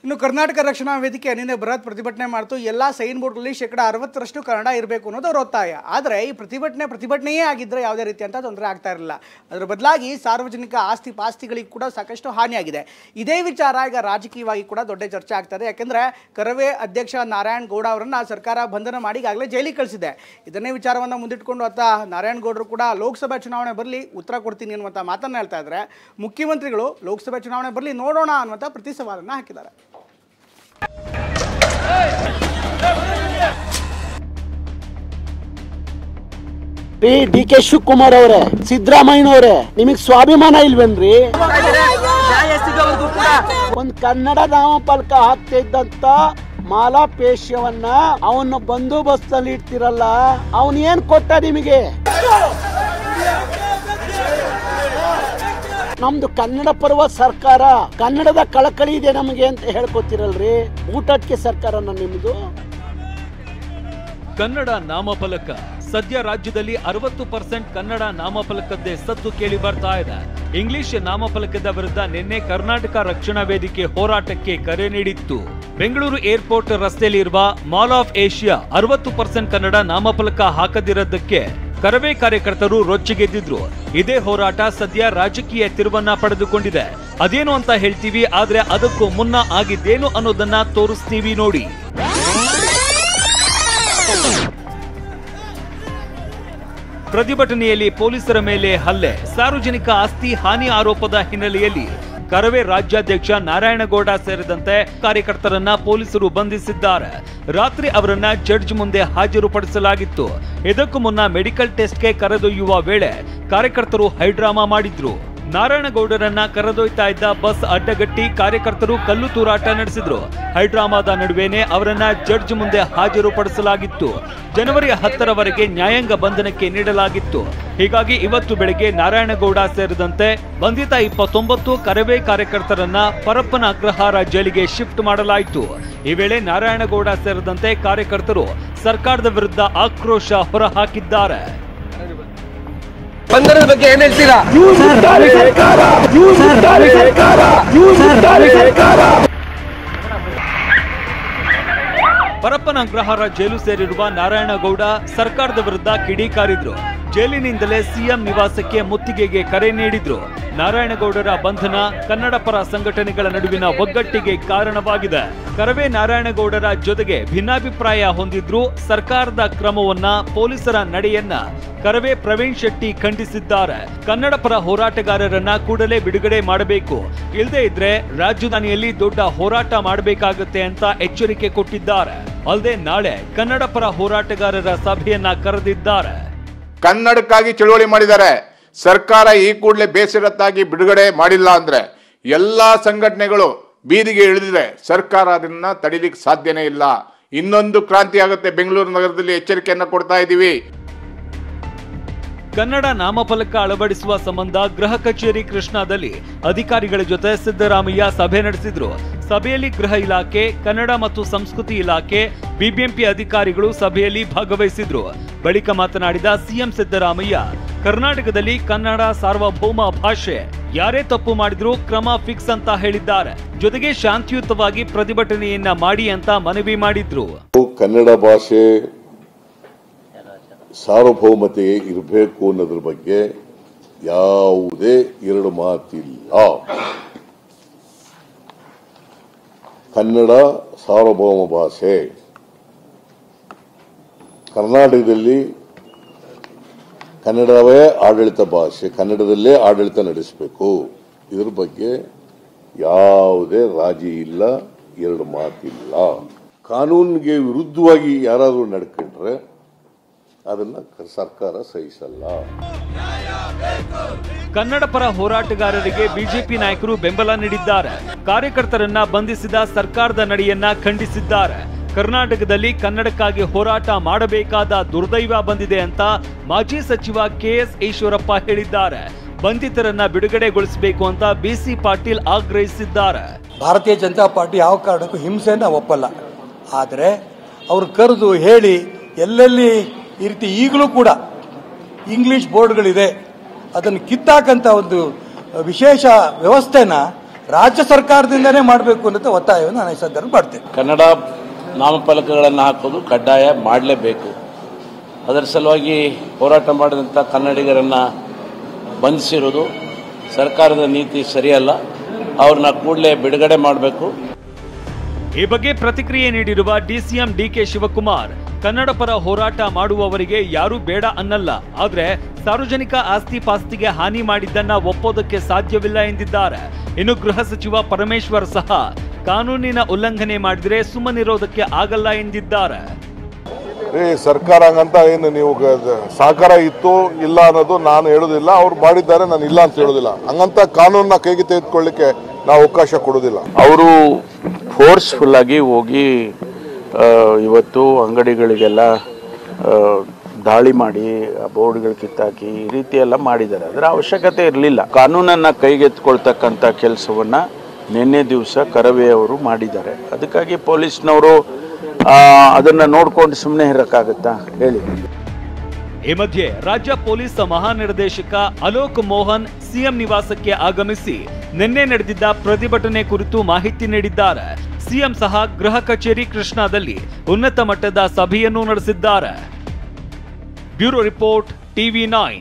ಇನ್ನು ಕರ್ನಾಟಕ ರಕ್ಷಣಾ ವೇದಿಕೆ ನಿನ್ನೆ ಬೃಹತ್ ಪ್ರತಿಭಟನೆ ಮಾಡಿತು. ಎಲ್ಲ ಸೈನ್ ಬೋರ್ಡ್ಗಳಲ್ಲಿ 60% ಕನ್ನಡ ಇರಬೇಕು ಅನ್ನೋದು ಅವರ ಒತ್ತಾಯ. ಆದರೆ ಈ ಪ್ರತಿಭಟನೆಯೇ ಆಗಿದ್ದರೆ ಯಾವುದೇ ರೀತಿಯಂಥ ತೊಂದರೆ ಆಗ್ತಾ ಇರಲಿಲ್ಲ. ಅದರ ಬದಲಾಗಿ ಸಾರ್ವಜನಿಕ ಆಸ್ತಿ ಪಾಸ್ತಿಗಳಿಗೆ ಕೂಡ ಸಾಕಷ್ಟು ಹಾನಿಯಾಗಿದೆ. ಇದೇ ವಿಚಾರ ಈಗ ರಾಜಕೀಯವಾಗಿ ಕೂಡ ದೊಡ್ಡ ಚರ್ಚೆ ಆಗ್ತದೆ. ಯಾಕೆಂದರೆ ಕರವೇ ಅಧ್ಯಕ್ಷ ನಾರಾಯಣಗೌಡ ಅವರನ್ನು ಸರ್ಕಾರ ಬಂಧನ ಮಾಡಿ ಈಗಾಗಲೇ ಜೈಲಿಗೆ ಕಳಿಸಿದೆ. ಇದನ್ನೇ ವಿಚಾರವನ್ನು ಮುಂದಿಟ್ಕೊಂಡು ನಾರಾಯಣಗೌಡರು ಕೂಡ ಲೋಕಸಭಾ ಚುನಾವಣೆ ಬರಲಿ ಉತ್ತರ ಕೊಡ್ತೀನಿ ಅನ್ನುವಂಥ ಮಾತನ್ನು ಹೇಳ್ತಾ ಇದ್ದಾರೆ. ಮುಖ್ಯಮಂತ್ರಿಗಳು ಲೋಕಸಭಾ ಚುನಾವಣೆ ಬರಲಿ ನೋಡೋಣ ಅನ್ನುವಂಥ ಪ್ರತಿ ಸವಾಲನ್ನು ಹಾಕಿದ್ದಾರೆ. ಡಿ ಕೆ ಶಿವಕುಮಾರ್ ಅವರೇ, ಸಿದ್ದರಾಮಯ್ಯನವರೇ, ನಿಮಗ್ ಸ್ವಾಭಿಮಾನ ಇಲ್ವೇನ್ರಿ? ಒಂದ್ ಕನ್ನಡ ನಾಮಫಲಕ ಹಾಕ್ತಾ ಇದ್ದಂತ ಮಾಲಾಪೇಶ್ಯವನ್ನ ಅವನ್ನ ಬಂದೋಬಸ್ತ್ ಇಡ್ತಿರಲ್ಲ, ಅವನ್ ಏನ್ ಕೊಟ್ಟ ನಿಮಗೆ? ನಮ್ದು ಕನ್ನಡ ಪರ್ವ ಸರ್ಕಾರ, ಕನ್ನಡದ ಕಳಕಳಿ ಇದೆ ನಮಗೆ ಅಂತ ಹೇಳ್ಕೊತಿರಲ್ರಿ. ಊಟಕ್ಕೆ ಸರ್ಕಾರನ ನಿಮ್ದು. ಕನ್ನಡ ನಾಮಫಲಕ ಸದ್ಯ ರಾಜ್ಯದಲ್ಲಿ 60% ಕನ್ನಡ ನಾಮಫಲಕದ್ದೇ ಸದ್ದು ಕೇಳಿ ಬರ್ತಾ ಇದೆ. ಇಂಗ್ಲಿಷ್ ನಾಮಫಲಕದ ವಿರುದ್ಧ ನಿನ್ನೆ ಕರ್ನಾಟಕ ರಕ್ಷಣಾ ವೇದಿಕೆ ಹೋರಾಟಕ್ಕೆ ಕರೆ ನೀಡಿತ್ತು. ಬೆಂಗಳೂರು ಏರ್ಪೋರ್ಟ್ ರಸ್ತೆಯಲ್ಲಿ ಇರುವ ಮಾಲ್ ಆಫ್ ಏಷ್ಯಾ 60% ಕನ್ನಡ ನಾಮಫಲಕ ಹಾಕದಿರೋದಕ್ಕೆ ಕರವೇ ಕಾರ್ಯಕರ್ತರು ರೊಚ್ಚಿಗೆದ್ದಿದ್ರು. ಇದೇ ಹೋರಾಟ ಸದ್ಯ ರಾಜಕೀಯ ತಿರುವನ್ನ ಪಡೆದುಕೊಂಡಿದೆ. ಅದೇನು ಅಂತ ಹೇಳ್ತೀವಿ, ಆದ್ರೆ ಅದಕ್ಕೂ ಮುನ್ನ ಆಗಿದ್ದೇನು ಅನ್ನೋದನ್ನ ತೋರಿಸ್ತೀವಿ ನೋಡಿ. ಪ್ರತಿಭಟನೆಯಲ್ಲಿ ಪೊಲೀಸರ ಮೇಲೆ ಹಲ್ಲೆ, ಸಾರ್ವಜನಿಕ ಆಸ್ತಿ ಹಾನಿ ಆರೋಪದ ಹಿನ್ನೆಲೆಯಲ್ಲಿ ಕರವೇ ರಾಜ್ಯಾಧ್ಯಕ್ಷ ನಾರಾಯಣಗೌಡ ಸೇರಿದಂತೆ ಕಾರ್ಯಕರ್ತರನ್ನ ಪೊಲೀಸರು ಬಂಧಿಸಿದ್ದಾರೆ. ರಾತ್ರಿ ಅವರನ್ನ ಜಡ್ಜ್ ಮುಂದೆ ಹಾಜರುಪಡಿಸಲಾಗಿತ್ತು. ಇದಕ್ಕೂ ಮುನ್ನ ಮೆಡಿಕಲ್ ಟೆಸ್ಟ್ಗೆ ಕರೆದೊಯ್ಯುವ ವೇಳೆ ಕಾರ್ಯಕರ್ತರು ಹೈಡ್ರಾಮಾ ಮಾಡಿದ್ರು. ನಾರಾಯಣಗೌಡರನ್ನ ಕರೆದೊಯ್ತಾ ಇದ್ದ ಬಸ್ ಅಡ್ಡಗಟ್ಟಿ ಕಾರ್ಯಕರ್ತರು ಕಲ್ಲು ತೂರಾಟ ನಡೆಸಿದ್ರು. ಹೈಡ್ರಾಮಾದ ನಡುವೆನೆ ಅವರನ್ನ ಜಡ್ಜ್ ಮುಂದೆ ಹಾಜರುಪಡಿಸಲಾಗಿತ್ತು. ಜನವರಿ 10ರವರೆಗೆ ನ್ಯಾಯಾಂಗ ಬಂಧನಕ್ಕೆ ನೀಡಲಾಗಿತ್ತು. ಹೀಗಾಗಿ ಇವತ್ತು ಬೆಳಗ್ಗೆ ನಾರಾಯಣಗೌಡ ಸೇರಿದಂತೆ ಬಂಧಿತ 29 ಕರವೇ ಕಾರ್ಯಕರ್ತರನ್ನ ಪರಪ್ಪನ ಅಗ್ರಹಾರ ಜೈಲಿಗೆ ಶಿಫ್ಟ್ ಮಾಡಲಾಯಿತು. ಈ ವೇಳೆ ನಾರಾಯಣಗೌಡ ಸೇರಿದಂತೆ ಕಾರ್ಯಕರ್ತರು ಸರ್ಕಾರದ ವಿರುದ್ಧ ಆಕ್ರೋಶ ಹೊರಹಾಕಿದ್ದಾರೆ. ಬಂಧನದ ಬಗ್ಗೆ ಏನ್ ಹೇಳ್ತೀರಾ? ಪರಪ್ಪನ ಅಗ್ರಹಾರ ಜೈಲು ಸೇರಿರುವ ನಾರಾಯಣಗೌಡ ಸರ್ಕಾರದ ವಿರುದ್ಧ ಕಿಡಿಕಾರಿದ್ರು. ಜೈಲಿನಿಂದಲೇ ಸಿಎಂ ನಿವಾಸಕ್ಕೆ ಮುತ್ತಿಗೆಗೆ ಕರೆ ನೀಡಿದ್ರು. ನಾರಾಯಣಗೌಡರ ಬಂಧನ ಕನ್ನಡ ಪರ ಸಂಘಟನೆಗಳ ನಡುವಿನ ಒಗ್ಗಟ್ಟಿಗೆ ಕಾರಣವಾಗಿದೆ. ಕರವೇ ನಾರಾಯಣಗೌಡರ ಜೊತೆಗೆ ಭಿನ್ನಾಭಿಪ್ರಾಯ ಹೊಂದಿದ್ರು. ಸರ್ಕಾರದ ಕ್ರಮವನ್ನ, ಪೊಲೀಸರ ನಡೆಯನ್ನ ಕರವೇ ಪ್ರವೀಣ್ ಶೆಟ್ಟಿ ಖಂಡಿಸಿದ್ದಾರೆ. ಕನ್ನಡ ಪರ ಹೋರಾಟಗಾರರನ್ನ ಕೂಡಲೇ ಬಿಡುಗಡೆ ಮಾಡಬೇಕು, ಇಲ್ಲದೇ ಇದ್ರೆ ರಾಜಧಾನಿಯಲ್ಲಿ ದೊಡ್ಡ ಹೋರಾಟ ಮಾಡಬೇಕಾಗುತ್ತೆ ಅಂತ ಎಚ್ಚರಿಕೆ ಕೊಟ್ಟಿದ್ದಾರೆ. ಅಲ್ಲದೆ ನಾಳೆ ಕನ್ನಡ ಪರ ಹೋರಾಟಗಾರರ ಸಭೆಯನ್ನ ಕರೆದಿದ್ದಾರೆ. ಕನ್ನಡಕ್ಕಾಗಿ ಚಳುವಳಿ ಮಾಡಿದ್ದಾರೆ. ಸರ್ಕಾರ ಈ ಕೂಡಲೇ ಬೇಸರತ್ತಾಗಿ ಬಿಡುಗಡೆ ಮಾಡಿಲ್ಲ ಅಂದ್ರೆ ಎಲ್ಲಾ ಸಂಘಟನೆಗಳು ಬೀದಿಗೆ ಇಳಿದಿದೆ. ಸರ್ಕಾರ ಅದನ್ನ ತಡಿಲಿಕ್ಕೆ ಸಾಧ್ಯನೇ ಇಲ್ಲ. ಇನ್ನೊಂದು ಕ್ರಾಂತಿ ಆಗುತ್ತೆ ಬೆಂಗಳೂರು ನಗರದಲ್ಲಿ, ಎಚ್ಚರಿಕೆಯನ್ನ ಕೊಡ್ತಾ ಇದ್ದೀವಿ. ಕನ್ನಡ ನಾಮಫಲಕ ಅಳವಡಿಸುವ ಸಂಬಂಧ ಗೃಹ ಕಚೇರಿ ಕೃಷ್ಣಾದಲ್ಲಿ ಅಧಿಕಾರಿಗಳ ಜೊತೆ ಸಿದ್ದರಾಮಯ್ಯ ಸಭೆ ನಡೆಸಿದ್ರು. ಸಭೆಯಲ್ಲಿ ಗೃಹ ಇಲಾಖೆ, ಕನ್ನಡ ಮತ್ತು ಸಂಸ್ಕೃತಿ ಇಲಾಖೆ, ಬಿಬಿಎಂಪಿ ಅಧಿಕಾರಿಗಳು ಸಭೆಯಲ್ಲಿ ಭಾಗವಹಿಸಿದ್ರು. ಬಳಿಕ ಮಾತನಾಡಿದ ಸಿಎಂ ಸಿದ್ದರಾಮಯ್ಯ, ಕರ್ನಾಟಕದಲ್ಲಿ ಕನ್ನಡ ಸಾರ್ವಭೌಮ ಭಾಷೆ, ಯಾರೇ ತಪ್ಪು ಮಾಡಿದ್ರು ಕ್ರಮ ಫಿಕ್ಸ್ ಅಂತ ಹೇಳಿದ್ದಾರೆ. ಜೊತೆಗೆ ಶಾಂತಿಯುತವಾಗಿ ಪ್ರತಿಭಟನೆಯನ್ನ ಮಾಡಿ ಅಂತ ಮನವಿ ಮಾಡಿದ್ರು. ಕನ್ನಡ ಭಾಷೆ ಸಾರ್ವಭೌಮತೆ ಇರಬೇಕು ಅನ್ನೋದ್ರ ಬಗ್ಗೆ ಯಾವುದೇ ಎರಡು ಮಾತಿಲ್ಲ. ಕನ್ನಡ ಸಾರ್ವಭೌಮ ಭಾಷೆ, ಕರ್ನಾಟಕದಲ್ಲಿ ಕನ್ನಡವೇ ಆಡಳಿತ ಭಾಷೆ, ಕನ್ನಡದಲ್ಲೇ ಆಡಳಿತ ನಡೆಸಬೇಕು. ಇದ್ರ ಬಗ್ಗೆ ಯಾವುದೇ ರಾಜಿ ಇಲ್ಲ, ಎರಡು ಮಾತಿಲ್ಲ. ಕಾನೂನಿಗೆ ವಿರುದ್ಧವಾಗಿ ಯಾರಾದರೂ ನಡ್ಕೊಂಡ್ರೆ ಅದನ್ನ ಸರ್ಕಾರ ಸಹಿಸಲ್ಲ. ಕನ್ನಡ ಪರ ಹೋರಾಟಗಾರರಿಗೆ ಬಿಜೆಪಿ ನಾಯಕರು ಬೆಂಬಲ ನೀಡಿದ್ದಾರೆ. ಕಾರ್ಯಕರ್ತರನ್ನ ಬಂಧಿಸಿದ ಸರ್ಕಾರದ ನಡೆಯನ್ನ ಖಂಡಿಸಿದ್ದಾರೆ. ಕರ್ನಾಟಕದಲ್ಲಿ ಕನ್ನಡಕ್ಕಾಗಿ ಹೋರಾಟ ಮಾಡಬೇಕಾದ ದುರ್ದೈವ ಬಂದಿದೆ ಅಂತ ಮಾಜಿ ಸಚಿವ ಕೆಎಸ್ ಈಶ್ವರಪ್ಪ ಹೇಳಿದ್ದಾರೆ. ಬಂಧಿತರನ್ನ ಬಿಡುಗಡೆಗೊಳಿಸಬೇಕು ಅಂತ ಬಿಸಿ ಪಾಟೀಲ್ ಆಗ್ರಹಿಸಿದ್ದಾರೆ. ಭಾರತೀಯ ಜನತಾ ಪಾರ್ಟಿ ಯಾವ ಕಾರಣಕ್ಕೂ ಹಿಂಸೆಯನ್ನ ಒಪ್ಪಲ್ಲ. ಆದರೆ ಅವರು ಕರೆದು ಹೇಳಿ ಎಲ್ಲೆಲ್ಲಿ ಈ ರೀತಿ ಈಗಲೂ ಕೂಡ ಇಂಗ್ಲಿಷ್ ಬೋರ್ಡ್ಗಳಿದೆ, ಅದನ್ನು ಕಿತ್ತಾಕಂತ ಒಂದು ವಿಶೇಷ ವ್ಯವಸ್ಥೆನ ರಾಜ್ಯ ಸರ್ಕಾರದಿಂದನೇ ಮಾಡಬೇಕು ಅನ್ನೋ ಒತ್ತಾಯವನ್ನು ನಾನು ಈ ಸಂದರ್ಭ ಮಾಡ್ತೇನೆ. ಕನ್ನಡ ನಾಮಫಲಕಗಳನ್ನು ಹಾಕೋದು ಕಡ್ಡಾಯ ಮಾಡಲೇಬೇಕು. ಅದರ ಸಲುವಾಗಿ ಹೋರಾಟ ಮಾಡಿದಂಥ ಕನ್ನಡಿಗರನ್ನು ಬಂಧಿಸಿರೋದು ಸರ್ಕಾರದ ನೀತಿ ಸರಿಯಲ್ಲ. ಅವ್ರನ್ನ ಕೂಡಲೇ ಬಿಡುಗಡೆ ಮಾಡಬೇಕು. ಈ ಬಗ್ಗೆ ಪ್ರತಿಕ್ರಿಯೆ ನೀಡಿರುವ ಡಿಸಿಎಂ ಡಿಕೆ ಶಿವಕುಮಾರ್, ಕನ್ನಡ ಪರ ಹೋರಾಟ ಮಾಡುವವರಿಗೆ ಯಾರೂ ಬೇಡ ಅನ್ನಲ್ಲ, ಆದ್ರೆ ಸಾರ್ವಜನಿಕ ಆಸ್ತಿ ಪಾಸ್ತಿಗೆ ಹಾನಿ ಮಾಡಿದ್ದನ್ನ ಒಪ್ಪೋದಕ್ಕೆ ಸಾಧ್ಯವಿಲ್ಲ ಎಂದಿದ್ದಾರೆ. ಇನ್ನು ಗೃಹ ಸಚಿವ ಪರಮೇಶ್ವರ್ ಸಹ ಕಾನೂನಿನ ಉಲ್ಲಂಘನೆ ಮಾಡಿದ್ರೆ ಸುಮ್ಮನಿರೋದಕ್ಕೆ ಆಗಲ್ಲ ಎಂದಿದ್ದಾರೆ. ಸರ್ಕಾರ ಹಂಗಂತ ಏನು ನೀವು ಸಹಕಾರ ಇತ್ತು ಇಲ್ಲ ಅನ್ನೋದು ನಾನು ಹೇಳೋದಿಲ್ಲ. ಅವ್ರು ಮಾಡಿದ್ದಾರೆ, ನಾನು ಇಲ್ಲ ಅಂತ ಹೇಳೋದಿಲ್ಲ. ಹಂಗಂತ ಕಾನೂನನ್ನ ಕೈಗೆ ತೆಗೆದುಕೊಳ್ಳಿಕ್ಕೆ ನಾವು ಅವಕಾಶ ಕೊಡೋದಿಲ್ಲ. ಅವರು ಫೋರ್ಸ್ಫುಲ್ ಆಗಿ ಹೋಗಿ ಇವತ್ತು ಅಂಗಡಿಗಳಿಗೆಲ್ಲ ದಾಳಿ ಮಾಡಿ ಬೋರ್ಡ್ಗಳು ಕಿತ್ತಾಕಿ ಈ ರೀತಿ ಎಲ್ಲ ಮಾಡಿದ್ದಾರೆ. ಅದರ ಅವಶ್ಯಕತೆ ಇರಲಿಲ್ಲ. ಕಾನೂನನ್ನ ಕೈಗೆತ್ತಿಕೊಳ್ತಕ್ಕಂಥ ಕೆಲಸವನ್ನ ನಿನ್ನೆ ದಿವಸ ಕರವೇ ಅವರು ಮಾಡಿದ್ದಾರೆ. ಅದಕ್ಕಾಗಿ ಪೊಲೀಸ್ನವರು ಅದನ್ನ ನೋಡ್ಕೊಂಡು ಸುಮ್ಮನೆ ಇರಕ್ಕಾಗತ್ತಾ ಹೇಳಿ. ಈ ಮಧ್ಯೆ ರಾಜ್ಯ ಪೊಲೀಸ್ ಮಹಾನಿರ್ದೇಶಕ ಅಲೋಕ್ ಮೋಹನ್ ಸಿಎಂ ನಿವಾಸಕ್ಕೆ ಆಗಮಿಸಿ ನಿನ್ನೆ ನಡೆದಿದ್ದ ಪ್ರತಿಭಟನೆ ಕುರಿತು ಮಾಹಿತಿ ನೀಡಿದ್ದಾರೆ. ಸಿಎಂ ಸಹ ಗೃಹ ಕಚೇರಿ ಕೃಷ್ಣಾದಲ್ಲಿ ಉನ್ನತ ಮಟ್ಟದ ಸಭೆಯನ್ನು ನಡೆಸಿದ್ದಾರೆ. Bureau report, TV9.